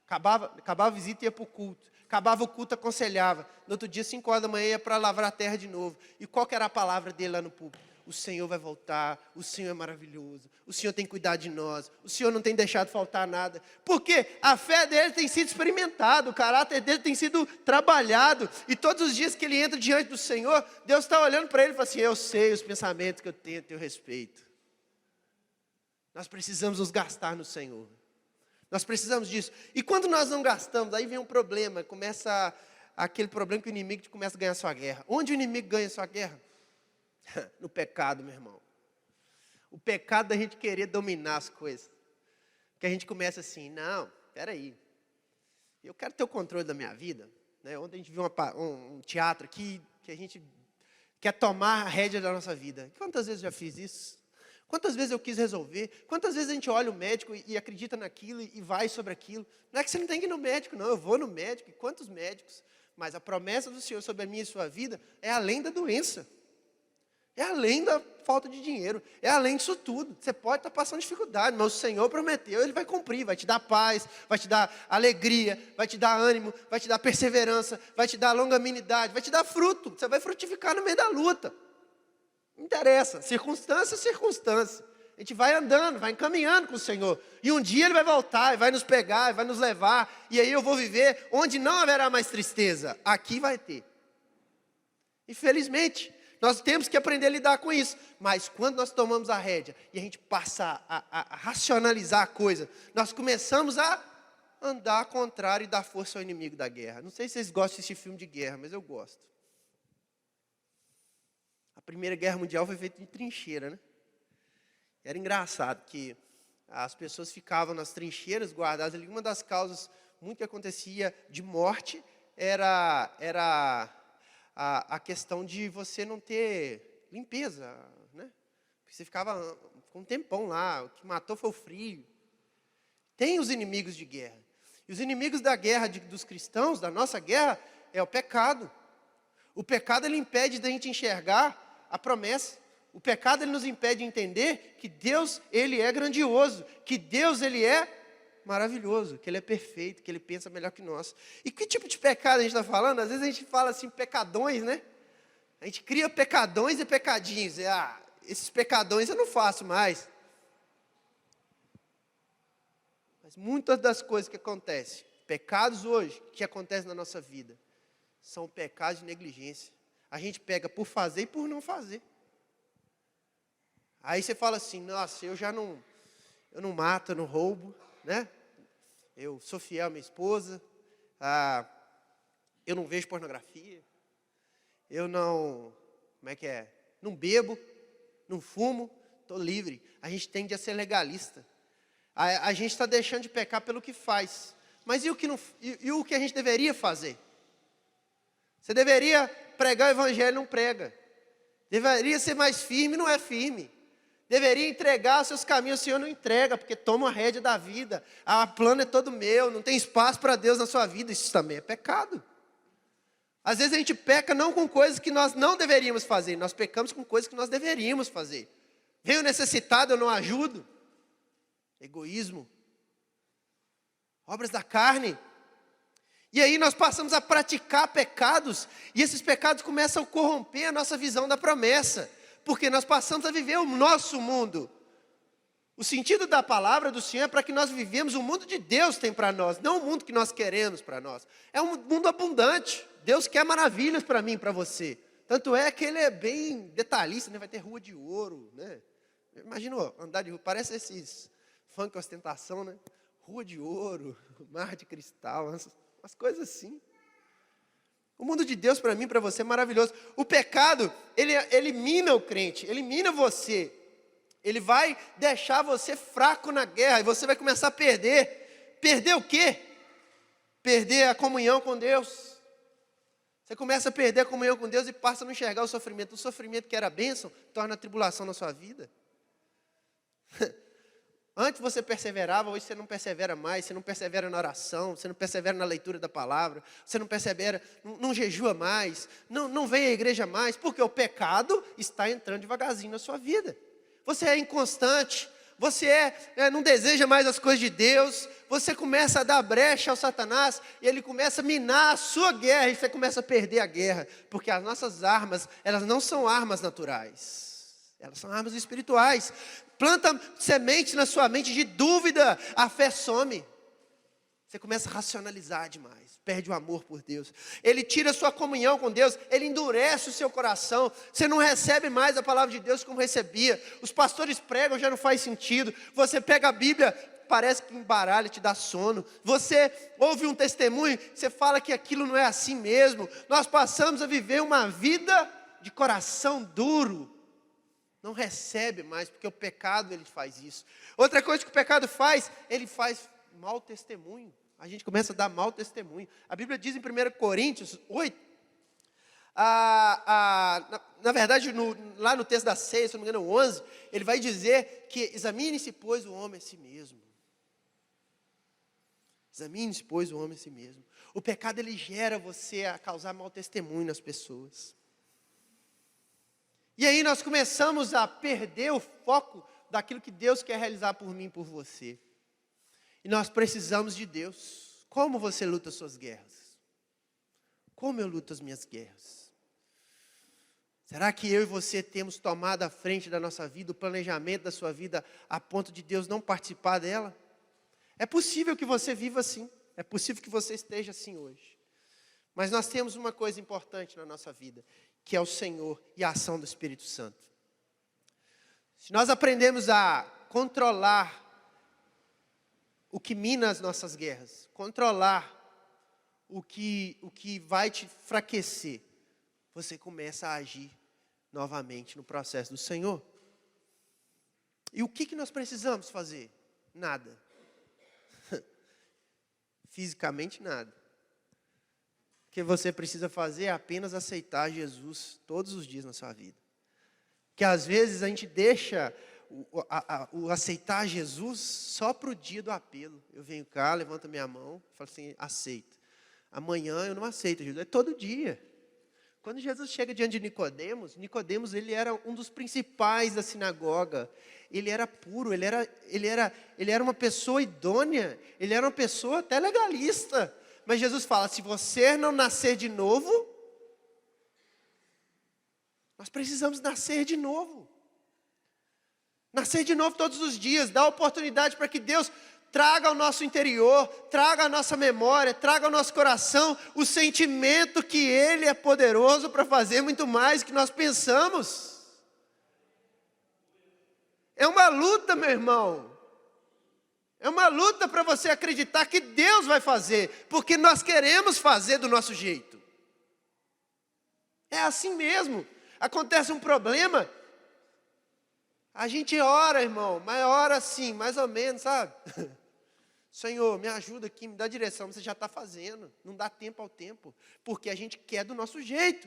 Acabava a visita e ia para o culto. Acabava o culto, aconselhava. No outro dia, 5 horas da manhã, ia para lavrar a terra de novo. E qual que era a palavra dele lá no púlpito? O Senhor vai voltar, o Senhor é maravilhoso, o Senhor tem cuidado de nós, o Senhor não tem deixado faltar nada. Porque a fé dele tem sido experimentada, o caráter dele tem sido trabalhado. E todos os dias que ele entra diante do Senhor, Deus está olhando para ele e fala assim, eu sei os pensamentos que eu tenho a teu respeito. Nós precisamos nos gastar no Senhor. Nós precisamos disso. E quando nós não gastamos, aí vem um problema. Começa aquele problema que o inimigo começa a ganhar sua guerra. Onde o inimigo ganha sua guerra? No pecado, meu irmão. O pecado da gente querer dominar as coisas. Que a gente começa assim, não, peraí. Eu quero ter o controle da minha vida. Né? Ontem a gente viu um teatro aqui que a gente quer tomar a rédea da nossa vida. Quantas vezes eu já fiz isso? Quantas vezes eu quis resolver? Quantas vezes a gente olha o médico e acredita naquilo e vai sobre aquilo? Não é que você não tem que ir no médico, não. Eu vou no médico, e quantos médicos? Mas a promessa do Senhor sobre a minha e sua vida é além da doença. É além da falta de dinheiro. É além disso tudo. Você pode estar passando dificuldade, mas o Senhor prometeu, Ele vai cumprir. Vai te dar paz, vai te dar alegria, vai te dar ânimo, vai te dar perseverança, vai te dar longanimidade, vai te dar fruto. Você vai frutificar no meio da luta. Não interessa, circunstância é circunstância. A gente vai andando, vai encaminhando com o Senhor. E um dia Ele vai voltar, e vai nos pegar, e vai nos levar. E aí eu vou viver onde não haverá mais tristeza. Aqui vai ter. Infelizmente, nós temos que aprender a lidar com isso. Mas quando nós tomamos a rédea e a gente passa a racionalizar a coisa, nós começamos a andar contrário e dar força ao inimigo da guerra. Não sei se vocês gostam desse filme de guerra, mas eu gosto. A Primeira Guerra Mundial foi feita em trincheira, né? Era engraçado que as pessoas ficavam nas trincheiras guardadas ali. Uma das causas muito que acontecia de morte era a questão de você não ter limpeza, né? Porque você ficava um tempão lá, o que matou foi o frio. Tem os inimigos de guerra. E os inimigos da guerra dos cristãos, da nossa guerra, é o pecado. O pecado, ele impede da gente enxergar a promessa. O pecado, ele nos impede de entender que Deus, Ele é grandioso, que Deus, Ele é maravilhoso, que Ele é perfeito, que Ele pensa melhor que nós. E que tipo de pecado a gente está falando? Às vezes a gente fala assim, pecadões, né? A gente cria pecadões e pecadinhos. Esses pecadões eu não faço mais. Mas muitas das coisas que acontecem, pecados hoje, que acontecem na nossa vida, são pecados de negligência. A gente pega por fazer e por não fazer. Aí você fala assim, nossa, eu não mato, eu não roubo, né? Eu sou fiel à minha esposa, eu não vejo pornografia, eu não, não bebo, não fumo, estou livre. A gente tende a ser legalista. A gente está deixando de pecar pelo que faz. Mas e o que a gente deveria fazer? Você deveria pregar o evangelho, não prega. Deveria ser mais firme, não é firme. Deveria entregar os seus caminhos, o Senhor não entrega, porque toma a rédea da vida. O plano é todo meu, não tem espaço para Deus na sua vida. Isso também é pecado. Às vezes a gente peca não com coisas que nós não deveríamos fazer, nós pecamos com coisas que nós deveríamos fazer. Veio necessitado, eu não ajudo. Egoísmo. Obras da carne. E aí nós passamos a praticar pecados, e esses pecados começam a corromper a nossa visão da promessa, porque nós passamos a viver o nosso mundo. O sentido da palavra do Senhor é para que nós vivemos o mundo de Deus tem para nós, não o mundo que nós queremos para nós. É um mundo abundante. Deus quer maravilhas para mim e para você. Tanto é que Ele é bem detalhista, né? Vai ter rua de ouro, né? Imagina andar de rua, parece esses funk ostentação, né? Rua de ouro, mar de cristal, umas coisas assim. O mundo de Deus para mim e para você é maravilhoso. O pecado, ele elimina o crente, elimina você. Ele vai deixar você fraco na guerra e você vai começar a perder. Perder o quê? Perder a comunhão com Deus. Você começa a perder a comunhão com Deus e passa a não enxergar o sofrimento. O sofrimento que era bênção torna a tribulação na sua vida. Antes você perseverava, hoje você não persevera mais, você não persevera na oração, você não persevera na leitura da palavra, você não persevera, não jejua mais, não vem à igreja mais, porque o pecado está entrando devagarzinho na sua vida. Você é inconstante, você não deseja mais as coisas de Deus, você começa a dar brecha ao Satanás, e ele começa a minar a sua guerra, e você começa a perder a guerra, porque as nossas armas, elas não são armas naturais, elas são armas espirituais. Planta semente na sua mente de dúvida, a fé some. Você começa a racionalizar demais, perde o amor por Deus. Ele tira a sua comunhão com Deus, ele endurece o seu coração. Você não recebe mais a palavra de Deus como recebia. Os pastores pregam, já não faz sentido. Você pega a Bíblia, parece que embaralha, te dá sono. Você ouve um testemunho, você fala que aquilo não é assim mesmo. Nós passamos a viver uma vida de coração duro. Não recebe mais, porque o pecado ele faz isso. Outra coisa que o pecado faz, ele faz mau testemunho. A gente começa a dar mau testemunho. A Bíblia diz em 1 Coríntios 8, na verdade, lá no texto da 6, se não me engano, 11, ele vai dizer que examine-se, pois, o homem a si mesmo. Examine-se, pois, o homem a si mesmo. O pecado, ele gera você a causar mau testemunho nas pessoas. E aí nós começamos a perder o foco daquilo que Deus quer realizar por mim e por você. E nós precisamos de Deus. Como você luta as suas guerras? Como eu luto as minhas guerras? Será que eu e você temos tomado a frente da nossa vida, o planejamento da sua vida, a ponto de Deus não participar dela? É possível que você viva assim. É possível que você esteja assim hoje. Mas nós temos uma coisa importante na nossa vida, que é o Senhor e a ação do Espírito Santo. Se nós aprendemos a controlar o que mina as nossas guerras, controlar o que vai te enfraquecer, você começa a agir novamente no processo do Senhor. E o que nós precisamos fazer? Nada. Fisicamente nada. O que você precisa fazer é apenas aceitar Jesus todos os dias na sua vida. Porque às vezes a gente deixa o aceitar Jesus só para o dia do apelo. Eu venho cá, levanto a minha mão, falo assim, aceito. Amanhã eu não aceito Jesus, é todo dia. Quando Jesus chega diante de Nicodemos, ele era um dos principais da sinagoga. Ele era puro, ele era uma pessoa idônea, ele era uma pessoa até legalista. Mas Jesus fala, se você não nascer de novo, nós precisamos nascer de novo. Nascer de novo todos os dias, dar oportunidade para que Deus traga ao nosso interior, traga à nossa memória, traga ao nosso coração o sentimento que Ele é poderoso para fazer muito mais do que nós pensamos. É uma luta, meu irmão. É uma luta para você acreditar que Deus vai fazer, porque nós queremos fazer do nosso jeito. É assim mesmo. Acontece um problema, a gente ora, irmão, mas ora assim, mais ou menos, sabe? Senhor, me ajuda aqui, me dá direção, você já está fazendo, não dá tempo ao tempo, porque a gente quer do nosso jeito,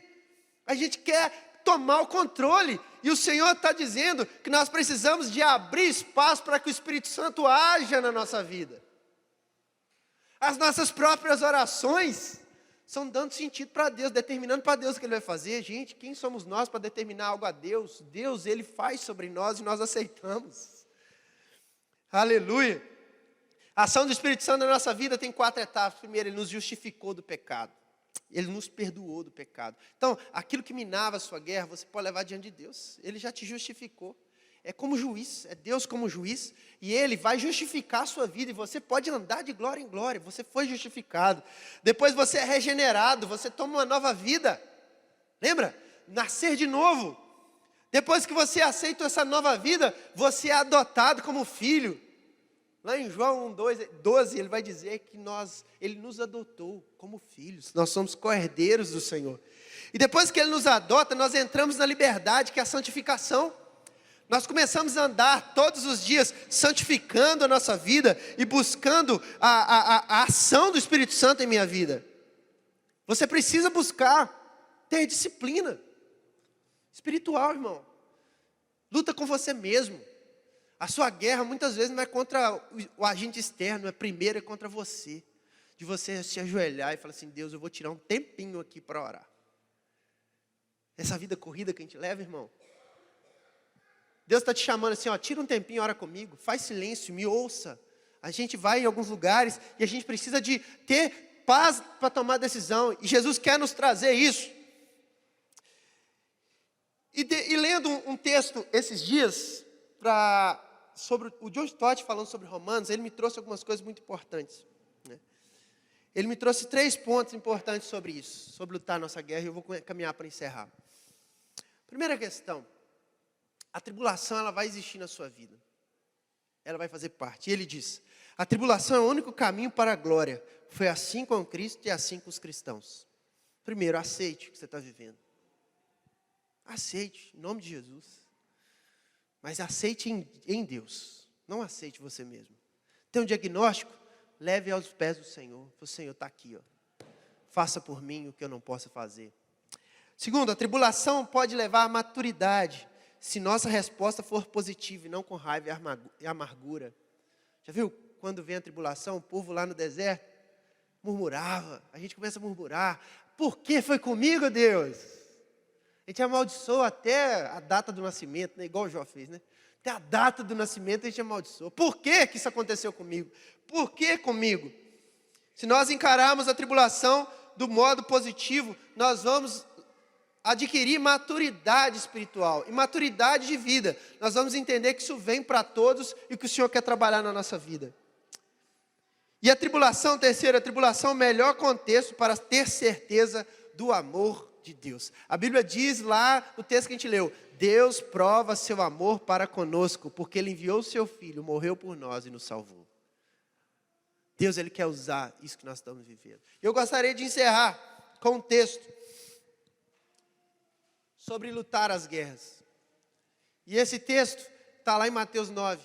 a gente quer tomar o controle, e o Senhor está dizendo que nós precisamos de abrir espaço para que o Espírito Santo haja na nossa vida. As nossas próprias orações são dando sentido para Deus, determinando para Deus o que Ele vai fazer. Gente, quem somos nós para determinar algo a Deus? Deus, Ele faz sobre nós e nós aceitamos. Aleluia. A ação do Espírito Santo na nossa vida tem 4 etapas. Primeiro, Ele nos justificou do pecado. Ele nos perdoou do pecado. Então, aquilo que minava a sua guerra, você pode levar diante de Deus. Ele já te justificou. é como juiz, é Deus como juiz, e Ele vai justificar a sua vida, e você pode andar de glória em glória, você foi justificado. Depois você é regenerado, você toma uma nova vida. Lembra? Nascer de novo. Depois que você aceita essa nova vida, você é adotado como filho. Lá em João 12, ele vai dizer que Ele nos adotou como filhos. Nós somos co-herdeiros do Senhor. E depois que Ele nos adota, nós entramos na liberdade, que é a santificação. Nós começamos a andar todos os dias, santificando a nossa vida e buscando a ação do Espírito Santo em minha vida. Você precisa buscar ter disciplina espiritual, irmão. Luta com você mesmo. A sua guerra muitas vezes não é contra o agente externo, primeiro é contra você. De você se ajoelhar e falar assim, Deus, eu vou tirar um tempinho aqui para orar. Essa vida corrida que a gente leva, irmão. Deus está te chamando assim, ó, tira um tempinho, ora comigo, faz silêncio, me ouça. A gente vai em alguns lugares e a gente precisa de ter paz para tomar decisão. E Jesus quer nos trazer isso. E lendo um texto esses dias, sobre o John Stott falando sobre Romanos, ele me trouxe algumas coisas muito importantes. Né? Ele me trouxe 3 pontos importantes sobre isso, sobre lutar a nossa guerra, e eu vou caminhar para encerrar. Primeira questão, a tribulação ela vai existir na sua vida. Ela vai fazer parte. E ele diz, a tribulação é o único caminho para a glória. Foi assim com Cristo e assim com os cristãos. Primeiro, aceite o que você está vivendo. Aceite, em nome de Jesus. Mas aceite em Deus. Não aceite você mesmo. Tem um diagnóstico? Leve aos pés do Senhor. O Senhor está aqui. Ó. Faça por mim o que eu não posso fazer. Segundo, a tribulação pode levar à maturidade, se nossa resposta for positiva e não com raiva e amargura. Já viu? Quando vem a tribulação, o povo lá no deserto murmurava. A gente começa a murmurar. Por que foi comigo, Deus? A gente amaldiçoa até a data do nascimento, né? Igual o Jó fez, né? Até a data do nascimento a gente amaldiçoa. Por que isso aconteceu comigo? Por que comigo? Se nós encararmos a tribulação do modo positivo, nós vamos adquirir maturidade espiritual e maturidade de vida. Nós vamos entender que isso vem para todos e que o Senhor quer trabalhar na nossa vida. E a tribulação, terceira, a tribulação é o melhor contexto para ter certeza do amor de Deus. A Bíblia diz lá no texto que a gente leu, Deus prova seu amor para conosco, porque Ele enviou o seu Filho, morreu por nós e nos salvou. Deus, Ele quer usar isso que nós estamos vivendo. Eu gostaria de encerrar com um texto sobre lutar as guerras. E esse texto está lá em Mateus 9,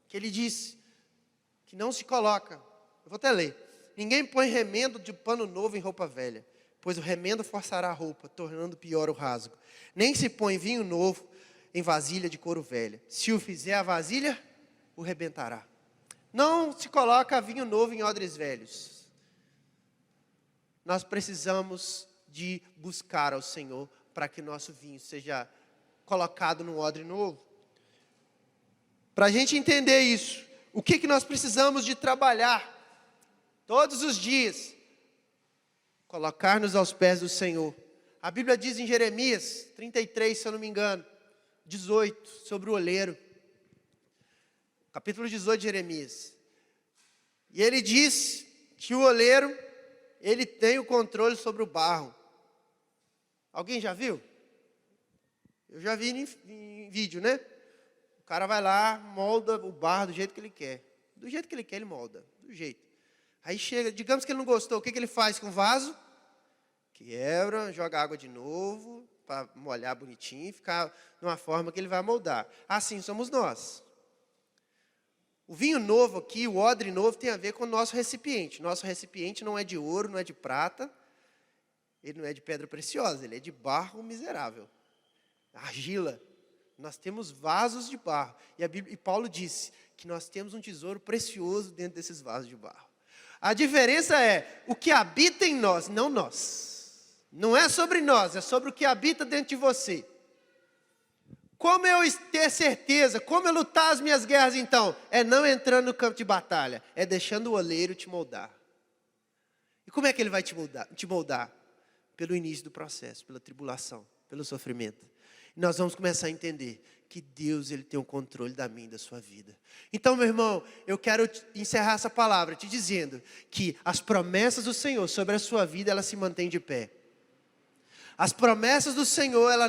que ele diz que não se coloca, eu vou até ler, ninguém põe remendo de pano novo em roupa velha, pois o remendo forçará a roupa, tornando pior o rasgo. Nem se põe vinho novo em vasilha de couro velha. Se o fizer, a vasilha o rebentará. Não se coloca vinho novo em odres velhos. Nós precisamos de buscar ao Senhor para que nosso vinho seja colocado num odre novo. Para a gente entender isso, o que nós precisamos de trabalhar todos os dias? Colocar-nos aos pés do Senhor. A Bíblia diz em Jeremias 33, se eu não me engano, 18, sobre o oleiro. Capítulo 18 de Jeremias. E ele diz que o oleiro, ele tem o controle sobre o barro. Alguém já viu? Eu já vi em vídeo, né? O cara vai lá, molda o barro do jeito que ele quer. Do jeito que ele quer, ele molda. Do jeito. Aí chega, digamos que ele não gostou, o que ele faz com o vaso? Quebra, joga água de novo, para molhar bonitinho, ficar de uma forma que ele vai moldar. Assim somos nós. O vinho novo aqui, o odre novo, tem a ver com o nosso recipiente. Nosso recipiente não é de ouro, não é de prata, ele não é de pedra preciosa, ele é de barro miserável. Argila. Nós temos vasos de barro. E Paulo disse que nós temos um tesouro precioso dentro desses vasos de barro. A diferença é o que habita em nós, não nós. Não é sobre nós, é sobre o que habita dentro de você. Como eu ter certeza, como eu lutar as minhas guerras então? É não entrando no campo de batalha, é deixando o oleiro te moldar. E como é que ele vai te moldar? Pelo início do processo, pela tribulação, pelo sofrimento. E nós vamos começar a entender que Deus, Ele tem o controle da minha e da sua vida. Então, meu irmão, eu quero encerrar essa palavra te dizendo que as promessas do Senhor sobre a sua vida, elas se mantêm de pé. As promessas do Senhor, ela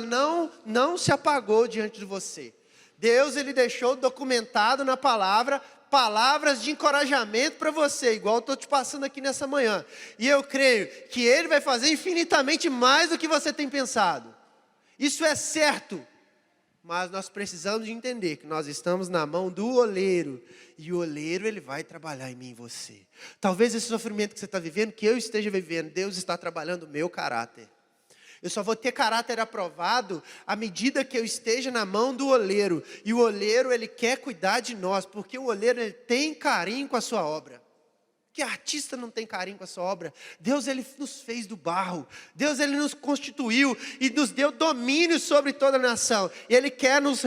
não se apagou diante de você. Deus, Ele deixou documentado na palavra, palavras de encorajamento para você, igual eu estou te passando aqui nessa manhã. E eu creio que Ele vai fazer infinitamente mais do que você tem pensado. Isso é certo. Mas nós precisamos de entender que nós estamos na mão do oleiro. E o oleiro, ele vai trabalhar em mim e em você. Talvez esse sofrimento que você está vivendo, que eu esteja vivendo, Deus está trabalhando o meu caráter. Eu só vou ter caráter aprovado à medida que eu esteja na mão do oleiro. E o oleiro, ele quer cuidar de nós, porque o oleiro, ele tem carinho com a sua obra. Que artista não tem carinho com a sua obra? Deus, Ele nos fez do barro. Deus, Ele nos constituiu e nos deu domínio sobre toda a nação. E Ele quer nos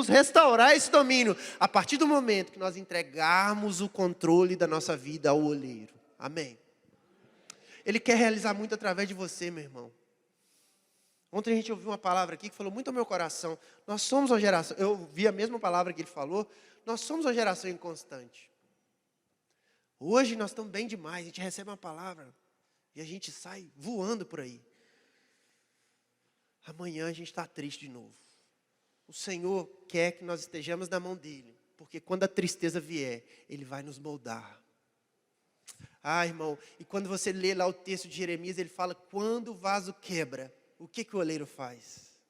restaurar esse domínio a partir do momento que nós entregarmos o controle da nossa vida ao oleiro. Amém? Ele quer realizar muito através de você, meu irmão. Ontem a gente ouviu uma palavra aqui que falou muito ao meu coração. Nós somos uma geração, eu vi a mesma palavra que ele falou, nós somos uma geração inconstante. Hoje nós estamos bem demais, a gente recebe uma palavra e a gente sai voando por aí. Amanhã a gente está triste de novo. O Senhor quer que nós estejamos na mão dEle, porque quando a tristeza vier, Ele vai nos moldar. Ah, irmão, e quando você lê lá o texto de Jeremias, ele fala, quando o vaso quebra, o que o oleiro faz?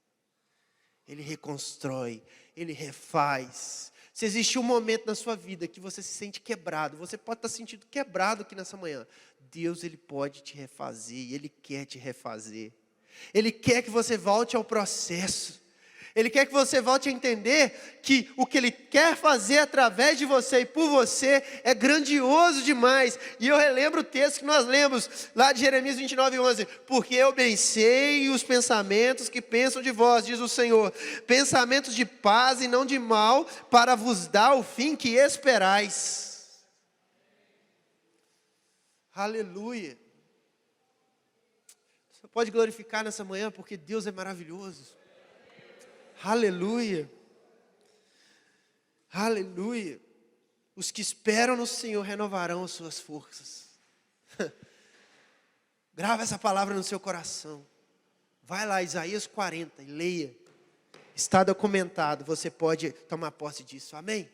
Ele reconstrói, ele refaz. Se existe um momento na sua vida que você se sente quebrado, você pode estar sentindo quebrado aqui nessa manhã. Deus, Ele pode te refazer, Ele quer te refazer. Ele quer que você volte ao processo. Ele quer que você volte a entender que o que Ele quer fazer através de você e por você é grandioso demais. E eu relembro o texto que nós lemos lá de Jeremias 29:11. Porque eu bem sei os pensamentos que pensam de vós, diz o Senhor. Pensamentos de paz e não de mal, para vos dar o fim que esperais. Aleluia. Você pode glorificar nessa manhã porque Deus é maravilhoso. Aleluia, aleluia. Os que esperam no Senhor renovarão as suas forças. Grava essa palavra no seu coração. Vai lá, Isaías 40 e leia. Está documentado, você pode tomar posse disso, amém?